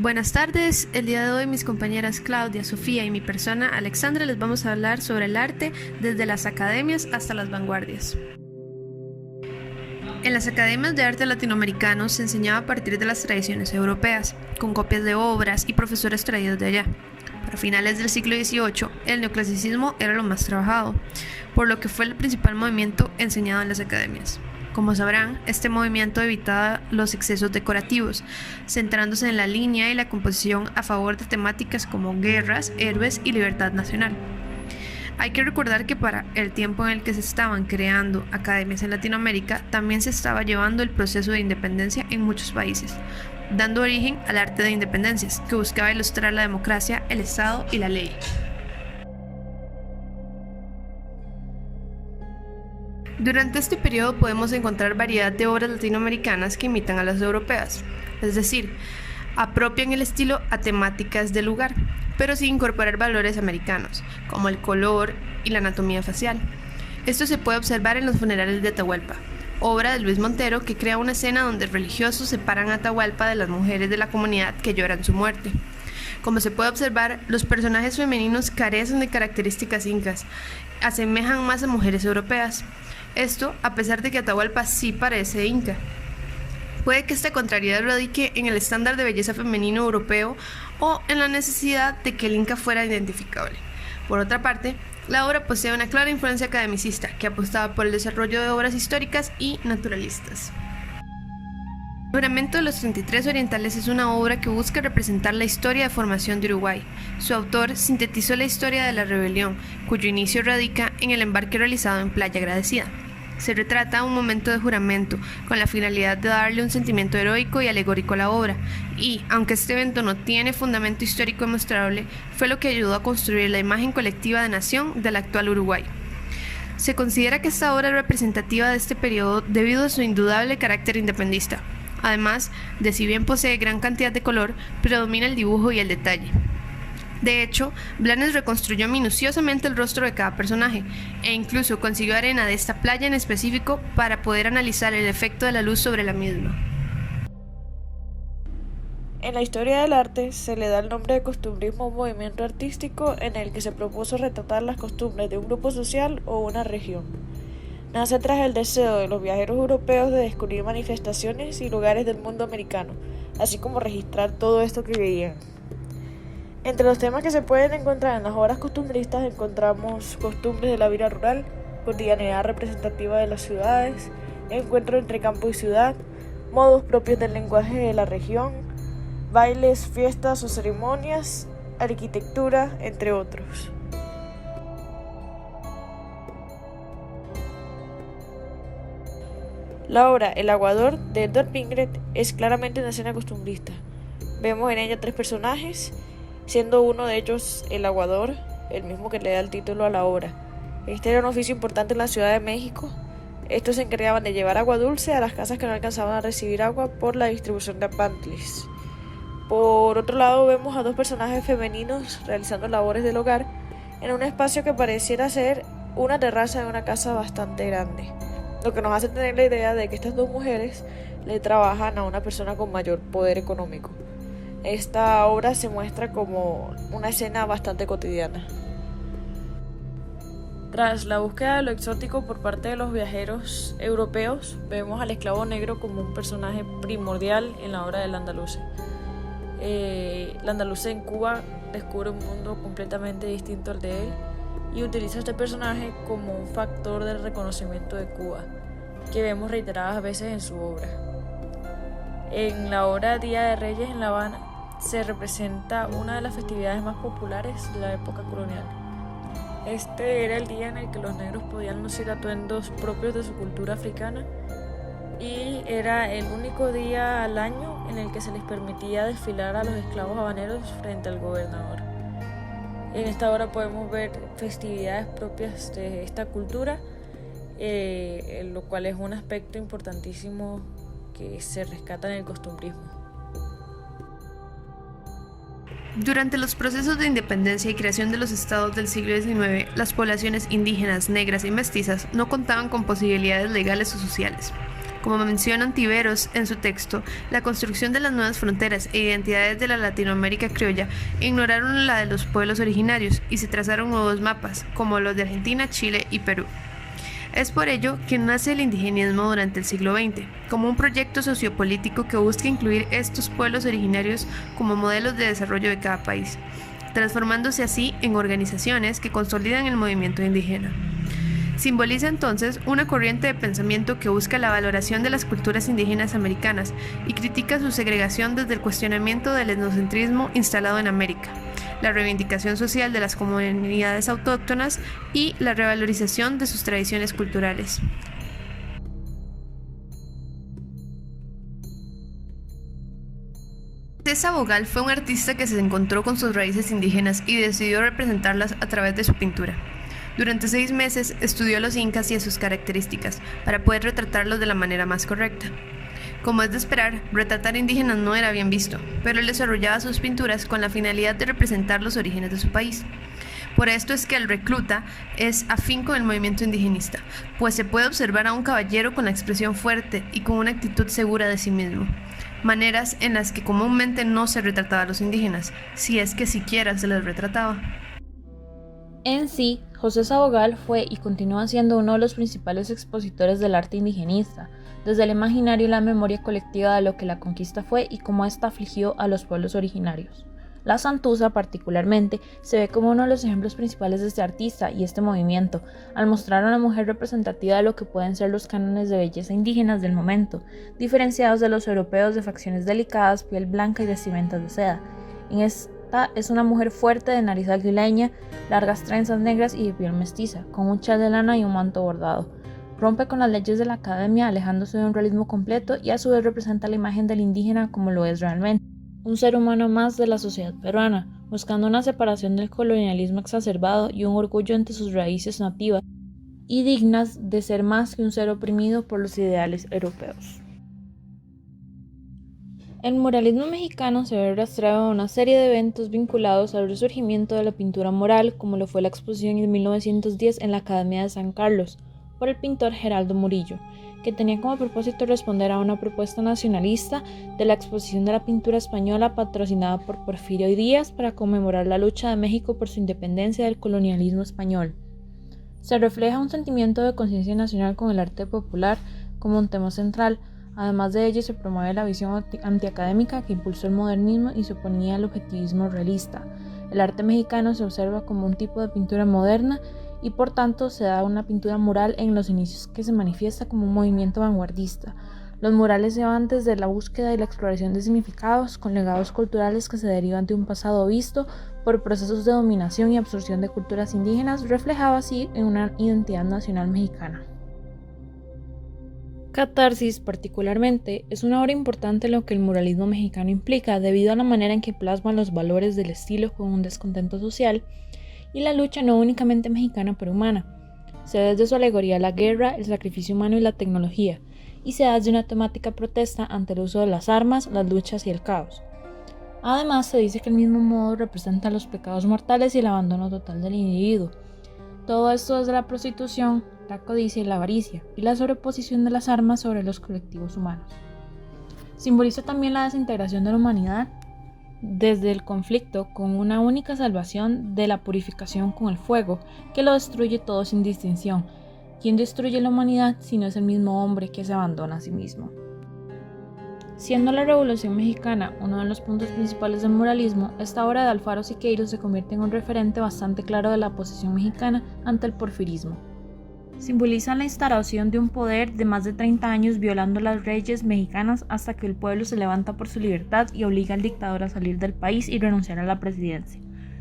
Buenas tardes, el día de hoy mis compañeras Claudia, Sofía y mi persona Alexandra les vamos a hablar sobre el arte desde las academias hasta las vanguardias. En las academias de arte latinoamericanos se enseñaba a partir de las tradiciones europeas, con copias de obras y profesores traídos de allá. Para finales del siglo XVIII, el neoclasicismo era lo más trabajado, por lo que fue el principal movimiento enseñado en las academias. Como sabrán, este movimiento evitaba los excesos decorativos, centrándose en la línea y la composición a favor de temáticas como guerras, héroes y libertad nacional. Hay que recordar que para el tiempo en el que se estaban creando academias en Latinoamérica, también se estaba llevando el proceso de independencia en muchos países, dando origen al arte de independencias, que buscaba ilustrar la democracia, el Estado y la ley. Durante este periodo podemos encontrar variedad de obras latinoamericanas que imitan a las europeas, es decir, apropian el estilo a temáticas del lugar, pero sin incorporar valores americanos, como el color y la anatomía facial. Esto se puede observar en los funerales de Atahualpa, obra de Luis Montero que crea una escena donde religiosos separan a Atahualpa de las mujeres de la comunidad que lloran su muerte. Como se puede observar, los personajes femeninos carecen de características incas, asemejan más a mujeres europeas. Esto a pesar de que Atahualpa sí parece inca. Puede que esta contrariedad radique en el estándar de belleza femenino europeo o en la necesidad de que el inca fuera identificable. Por otra parte, la obra posee una clara influencia academicista que apostaba por el desarrollo de obras históricas y naturalistas. El Juramento de los 33 Orientales es una obra que busca representar la historia de formación de Uruguay. Su autor sintetizó la historia de la rebelión, cuyo inicio radica en el embarque realizado en Playa Agradecida. Se retrata un momento de juramento, con la finalidad de darle un sentimiento heroico y alegórico a la obra, y, aunque este evento no tiene fundamento histórico demostrable, fue lo que ayudó a construir la imagen colectiva de nación del actual Uruguay. Se considera que esta obra es representativa de este periodo debido a su indudable carácter independentista. Además de si bien posee gran cantidad de color, predomina el dibujo y el detalle. De hecho, Blanes reconstruyó minuciosamente el rostro de cada personaje, e incluso consiguió arena de esta playa en específico para poder analizar el efecto de la luz sobre la misma. En la historia del arte se le da el nombre de costumbrismo a un movimiento artístico en el que se propuso retratar las costumbres de un grupo social o una región. Nace tras el deseo de los viajeros europeos de descubrir manifestaciones y lugares del mundo americano, así como registrar todo esto que veían. Entre los temas que se pueden encontrar en las obras costumbristas encontramos costumbres de la vida rural, cotidianidad representativa de las ciudades, encuentro entre campo y ciudad, modos propios del lenguaje de la región, bailes, fiestas o ceremonias, arquitectura, entre otros. La obra El Aguador de Edvard Pinget es claramente una escena costumbrista. Vemos en ella tres personajes, siendo uno de ellos el aguador, el mismo que le da el título a la obra. Este era un oficio importante en la Ciudad de México. Estos se encargaban de llevar agua dulce a las casas que no alcanzaban a recibir agua por la distribución de apantles. Por otro lado, vemos a dos personajes femeninos realizando labores del hogar en un espacio que pareciera ser una terraza de una casa bastante grande, lo que nos hace tener la idea de que estas dos mujeres le trabajan a una persona con mayor poder económico. Esta obra se muestra como una escena bastante cotidiana. Tras la búsqueda de lo exótico por parte de los viajeros europeos, vemos al esclavo negro como un personaje primordial en la obra del Andaluce. El andaluce en Cuba descubre un mundo completamente distinto al de él y utiliza este personaje como un factor del reconocimiento de Cuba, que vemos reiteradas veces en su obra. En la obra Día de Reyes en La Habana se representa una de las festividades más populares de la época colonial. Este era el día en el que los negros podían lucir atuendos propios de su cultura africana y era el único día al año en el que se les permitía desfilar a los esclavos habaneros frente al gobernador. En esta obra podemos ver festividades propias de esta cultura, lo cual es un aspecto importantísimo que se rescata en el costumbrismo. Durante los procesos de independencia y creación de los estados del siglo XIX, las poblaciones indígenas, negras y mestizas no contaban con posibilidades legales o sociales. Como menciona Ontiveros en su texto, la construcción de las nuevas fronteras e identidades de la Latinoamérica criolla ignoraron la de los pueblos originarios y se trazaron nuevos mapas, como los de Argentina, Chile y Perú. Es por ello que nace el indigenismo durante el siglo XX, como un proyecto sociopolítico que busca incluir estos pueblos originarios como modelos de desarrollo de cada país, transformándose así en organizaciones que consolidan el movimiento indígena. Simboliza entonces una corriente de pensamiento que busca la valoración de las culturas indígenas americanas y critica su segregación desde el cuestionamiento del etnocentrismo instalado en América, la reivindicación social de las comunidades autóctonas y la revalorización de sus tradiciones culturales. César Bogal fue un artista que se encontró con sus raíces indígenas y decidió representarlas a través de su pintura. Durante 6 meses estudió a los incas y a sus características para poder retratarlos de la manera más correcta. Como es de esperar, retratar indígenas no era bien visto, pero él desarrollaba sus pinturas con la finalidad de representar los orígenes de su país. Por esto es que el recluta es afín con el movimiento indigenista, pues se puede observar a un caballero con la expresión fuerte y con una actitud segura de sí mismo, maneras en las que comúnmente no se retrataba a los indígenas, si es que siquiera se les retrataba. En sí, José Sabogal fue y continúa siendo uno de los principales expositores del arte indigenista, desde el imaginario y la memoria colectiva de lo que la conquista fue y cómo ésta afligió a los pueblos originarios. La Santuza, particularmente, se ve como uno de los ejemplos principales de este artista y este movimiento, al mostrar a una mujer representativa de lo que pueden ser los cánones de belleza indígenas del momento, diferenciados de los europeos de facciones delicadas, piel blanca y vestimentas de seda. En esta es una mujer fuerte de nariz aguileña, largas trenzas negras y de piel mestiza, con un chal de lana y un manto bordado. Rompe con las leyes de la academia, alejándose de un realismo completo y a su vez representa la imagen del indígena como lo es realmente. Un ser humano más de la sociedad peruana, buscando una separación del colonialismo exacerbado y un orgullo ante sus raíces nativas y dignas de ser más que un ser oprimido por los ideales europeos. El muralismo mexicano se ve rastreado a una serie de eventos vinculados al resurgimiento de la pintura mural, como lo fue la exposición en 1910 en la Academia de San Carlos, por el pintor Geraldo Murillo, que tenía como propósito responder a una propuesta nacionalista de la exposición de la pintura española patrocinada por Porfirio Díaz para conmemorar la lucha de México por su independencia del colonialismo español. Se refleja un sentimiento de conciencia nacional con el arte popular como un tema central. Además de ello, se promueve la visión antiacadémica que impulsó el modernismo y se oponía al objetivismo realista. El arte mexicano se observa como un tipo de pintura moderna y por tanto se da una pintura mural en los inicios que se manifiesta como un movimiento vanguardista. Los murales se van desde la búsqueda y la exploración de significados, con legados culturales que se derivan de un pasado visto por procesos de dominación y absorción de culturas indígenas, reflejado así en una identidad nacional mexicana. Catarsis, particularmente, es una obra importante en lo que el muralismo mexicano implica, debido a la manera en que plasma los valores del estilo con un descontento social y la lucha no únicamente mexicana pero humana. Se da desde su alegoría a la guerra, el sacrificio humano y la tecnología, y se da desde una temática protesta ante el uso de las armas, las luchas y el caos. Además, se dice que el mismo modo representa los pecados mortales y el abandono total del individuo. Todo esto desde la prostitución, la codicia y la avaricia, y la sobreposición de las armas sobre los colectivos humanos. Simboliza también la desintegración de la humanidad desde el conflicto con una única salvación de la purificación con el fuego, que lo destruye todo sin distinción. ¿Quién destruye la humanidad si no es el mismo hombre que se abandona a sí mismo? Siendo la Revolución Mexicana uno de los puntos principales del muralismo, esta obra de Alfaro Siqueiros se convierte en un referente bastante claro de la posición mexicana ante el porfirismo. Simbolizan la instauración de un poder de más de 30 años violando las leyes mexicanas hasta que el pueblo se levanta por su libertad y obliga al dictador a salir del país y renunciar a la presidencia.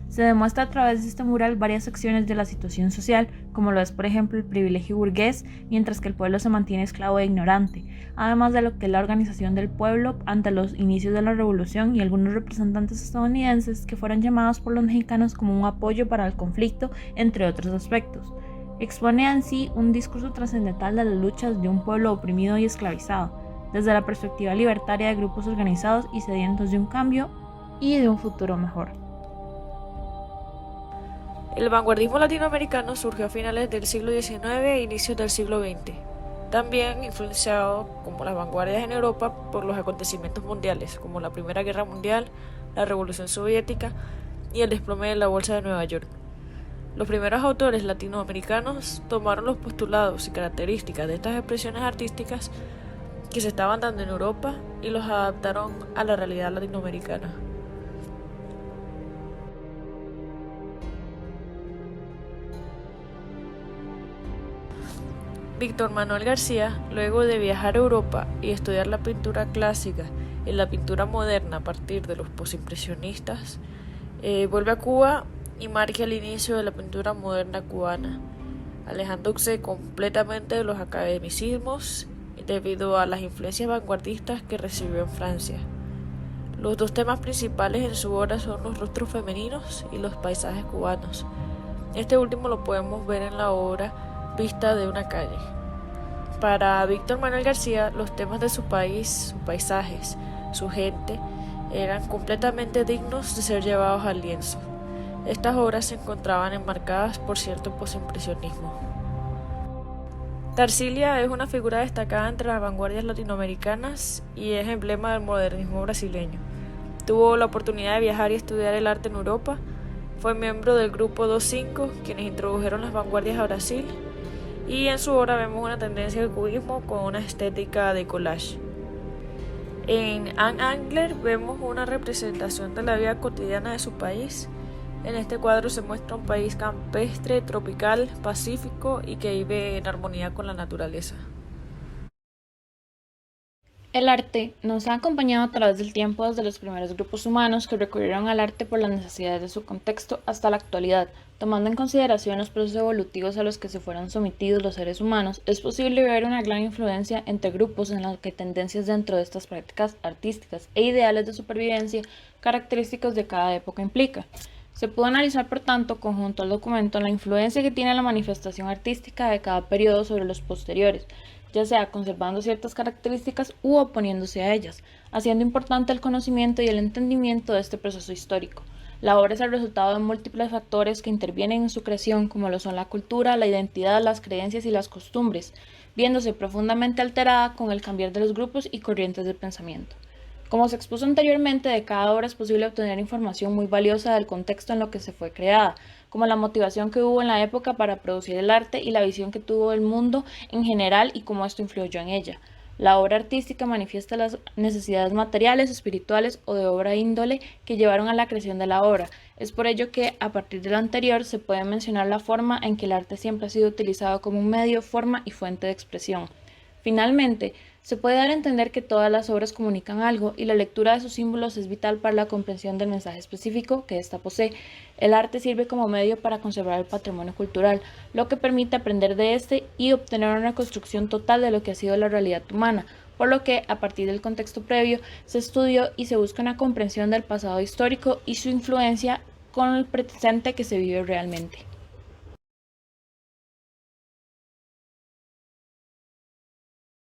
Se demuestra a través de este mural varias secciones de la situación social, como lo es por ejemplo el privilegio burgués, mientras que el pueblo se mantiene esclavo e ignorante, además de lo que es la organización del pueblo ante los inicios de la revolución y algunos representantes estadounidenses que fueron llamados por los mexicanos como un apoyo para el conflicto, entre otros aspectos. Expone en sí un discurso trascendental de las luchas de un pueblo oprimido y esclavizado, desde la perspectiva libertaria de grupos organizados y sedientos de un cambio y de un futuro mejor. El vanguardismo latinoamericano surgió a finales del siglo XIX e inicios del siglo XX. También influenciado, como las vanguardias en Europa, por los acontecimientos mundiales, como la Primera Guerra Mundial, la Revolución Soviética y el desplome de la Bolsa de Nueva York. Los primeros autores latinoamericanos tomaron los postulados y características de estas expresiones artísticas que se estaban dando en Europa y los adaptaron a la realidad latinoamericana. Víctor Manuel García, luego de viajar a Europa y estudiar la pintura clásica y la pintura moderna a partir de los postimpresionistas, vuelve a Cuba y marca el inicio de la pintura moderna cubana, alejándose completamente de los academicismos debido a las influencias vanguardistas que recibió en Francia. Los dos temas principales en su obra son los rostros femeninos y los paisajes cubanos. Este último lo podemos ver en la obra Vista de una calle. Para Víctor Manuel García, los temas de su país, sus paisajes, su gente, eran completamente dignos de ser llevados al lienzo. Estas obras se encontraban enmarcadas por cierto postimpresionismo. Tarsila es una figura destacada entre las vanguardias latinoamericanas y es emblema del modernismo brasileño. Tuvo la oportunidad de viajar y estudiar el arte en Europa. Fue miembro del grupo 2-5, quienes introdujeron las vanguardias a Brasil, y en su obra vemos una tendencia al cubismo con una estética de collage. En Anne Angler vemos una representación de la vida cotidiana de su país. En este cuadro se muestra un país campestre, tropical, pacífico y que vive en armonía con la naturaleza. El arte nos ha acompañado a través del tiempo desde los primeros grupos humanos que recurrieron al arte por las necesidades de su contexto hasta la actualidad. Tomando en consideración los procesos evolutivos a los que se fueron sometidos los seres humanos, es posible ver una gran influencia entre grupos en los que tendencias dentro de estas prácticas artísticas e ideales de supervivencia característicos de cada época implica. Se puede analizar, por tanto, conjunto al documento, la influencia que tiene la manifestación artística de cada periodo sobre los posteriores, ya sea conservando ciertas características u oponiéndose a ellas, haciendo importante el conocimiento y el entendimiento de este proceso histórico. La obra es el resultado de múltiples factores que intervienen en su creación, como lo son la cultura, la identidad, las creencias y las costumbres, viéndose profundamente alterada con el cambiar de los grupos y corrientes de pensamiento. Como se expuso anteriormente, de cada obra es posible obtener información muy valiosa del contexto en lo que se fue creada, como la motivación que hubo en la época para producir el arte y la visión que tuvo del mundo en general y cómo esto influyó en ella. La obra artística manifiesta las necesidades materiales, espirituales o de obra índole que llevaron a la creación de la obra. Es por ello que, a partir de lo anterior, se puede mencionar la forma en que el arte siempre ha sido utilizado como un medio, forma y fuente de expresión. Finalmente, se puede dar a entender que todas las obras comunican algo y la lectura de sus símbolos es vital para la comprensión del mensaje específico que ésta posee. El arte sirve como medio para conservar el patrimonio cultural, lo que permite aprender de este y obtener una reconstrucción total de lo que ha sido la realidad humana, por lo que, a partir del contexto previo, se estudió y se busca una comprensión del pasado histórico y su influencia con el presente que se vive realmente.